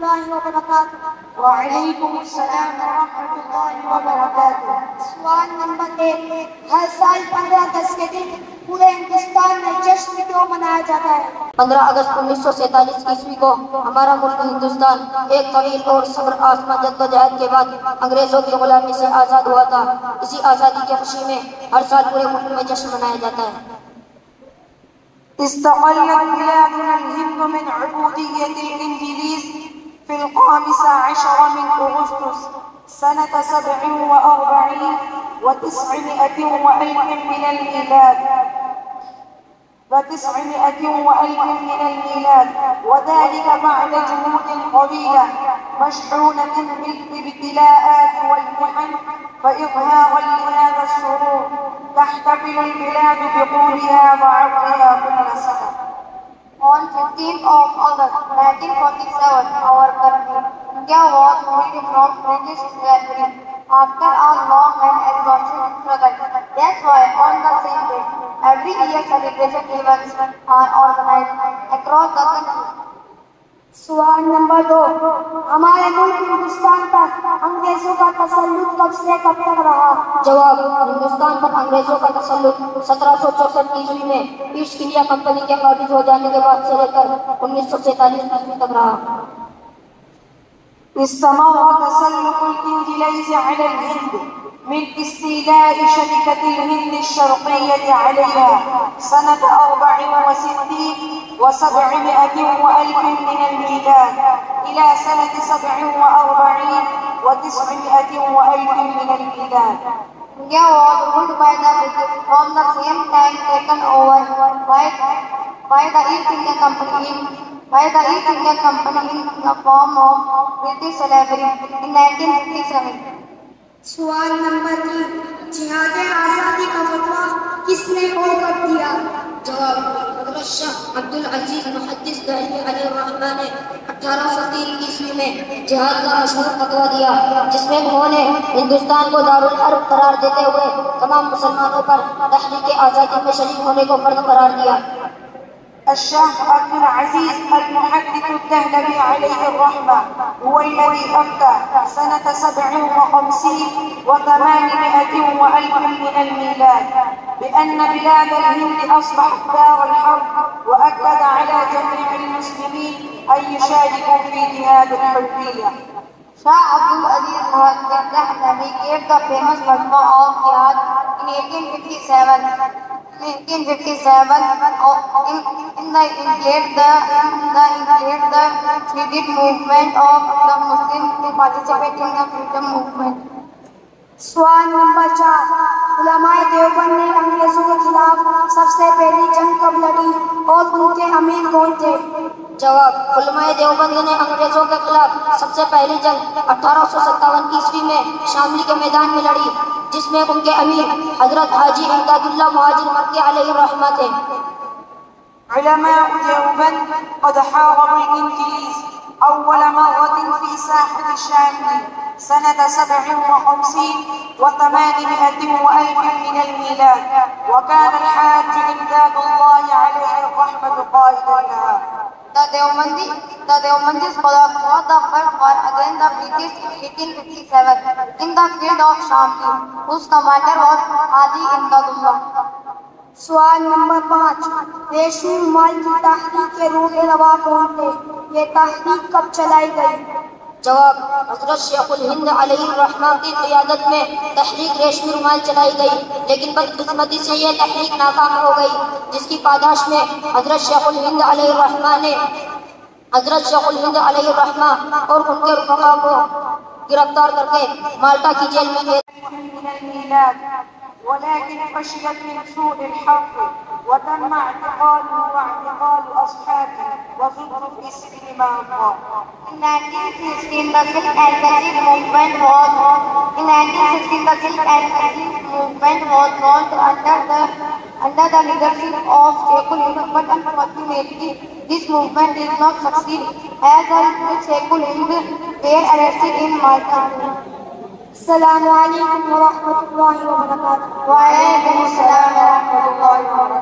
اللہ وبرکاتہ۔ وعلیکم السلام ورحمۃ اللہ وبرکاتہ۔ سوال نمبر 1، ہر سال 15 اگست کے دن پورے ہندوستان میں جشن کیوں منایا جاتا ہے؟ 15 اگست 1947 عیسوی کو ہمارا ملک ہندوستان ایک طویل اور صبر آزما جدوجہد کے بعد انگریزوں کی غلامی سے آزاد ہوا تھا۔ اسی آزادی کی خوشی میں ہر سال پورے ملک میں جشن منایا جاتا ہے۔ استقلت بلادنا الهند من عبودية الإنجليز في 15 من أغسطس سنة 47 و900 وألف من الميلاد وذلك بعد جهود طويلة مشحونة بالابتلاءات والمحن، فإظهارا لهذا السرور تحتفل البلاد بقولها وعرضها كل سنة. On 15th of August 1947, our country, India, was freed from British slavery after a long and exhausting struggle. That's why on the same day, every year celebration events are organized across the country. سوال number 2، ہمارے ملک ہندوستان پر انگریزوں کا تسلط کب سے کب تک رہا؟ جواب، ہندوستان پر انگریزوں کا تسلط 1764 عیسوی میں ایسٹ انڈیا کمپنی کے قابض ہو جانے کے بعد سے لے کر 1947 عیسوی تک رہا۔ استمر تسلط الإنجليز على الهند من استيلاء شركة الهند الشرقية عليها سنة 64 و700 وألف من الميلاد إلى سنة 47 و900 وألف من الميلاد. India was ruled by the British from the same time taken over by the East India Company in the form of British slavery in 1957. سوال نمبر 3، جہاد آزادی کا فتویٰ کس نے اور کب دیا؟ جواب، حضرت شاہ عبدالعزیز محدث دہلوی علیہ الرحمہ نے 1803 عیسوی میں جہاد کا مشہور فتویٰ دیا، جس میں انہوں نے ہندوستان کو دارالحرب قرار دیتے ہوئے تمام مسلمانوں پر تحریک آزادی میں شریک ہونے کو فرض قرار دیا۔ الشاہ عبدالعزیز المحدث الدہلوی علیہ الرحمہ هو الذي أفتى سنة 57 و800 وألف من الميلاد بأن بلاد الهند أصبحت دار الحرب، وأكد على جميع المسلمين أن يشاركوا في جهاد الحرية. Shah Abdul Aziz Muhammad Dehlevi gave the famous fatwa of jihad in 1857. In the Freedom movement of the Muslims to participate in the freedom movement. سوال نمبر 4، علماء دیوبند نے انگریزوں کے خلاف سب سے پہلی جنگ کب لڑی اور ان کے امیر کون تھے؟ جواب، علماء دیوبند نے انگریزوں کے خلاف سب سے پہلی جنگ 1857 عیسوی میں شاملی کے میدان میں لڑی، جس میں ان کے امیر حضرت حاجی امداد اللہ مہاجر مکی علیہ الرحمہ تھے۔ علماء دیوبند قد حاربوا الإنجليز أول مرة في ساحة الشام سنة 57 و800 وألف من الميلاد، وكان الحاج إمداد الله عليه الرحمة قائدا لها. The Deobandis fought the first war against the British in 1857 in the field of Shamli, whose commander was Haji Imdadullah. سوال نمبر 5، ریشمی رومال کی تحریک کے روح روا کون تھے؟ یہ تحریک کب چلائی گئی؟ جواب، حضرت شیخ الہند علیہ الرحمہ کی قیادت میں تحریک ریشمی رومال چلائی گئی، لیکن بدقسمتی سے یہ تحریک ناکام ہو گئی، جس کی پاداش میں حضرت شیخ الہند علیہ الرحمہ اور ان کے رفقا کو گرفتار کر کے مالٹا کی جیل میں من الميلاد، ولكن فشلت من سوء الحظ وتم اعتقاله واعتقال أصحابه وزدوا في السجن مع الله. In 1916, the Sikh and Kashmir movement was launched under the leadership of Sheikhul Hind, but unfortunately, this movement did not succeed as the Sheikhul Hind were arrested in Malta. السلام علیکم ورحمۃ اللہ وبرکاتہ۔ وعلیکم السلام ورحمۃ اللہ وبرکاتہ۔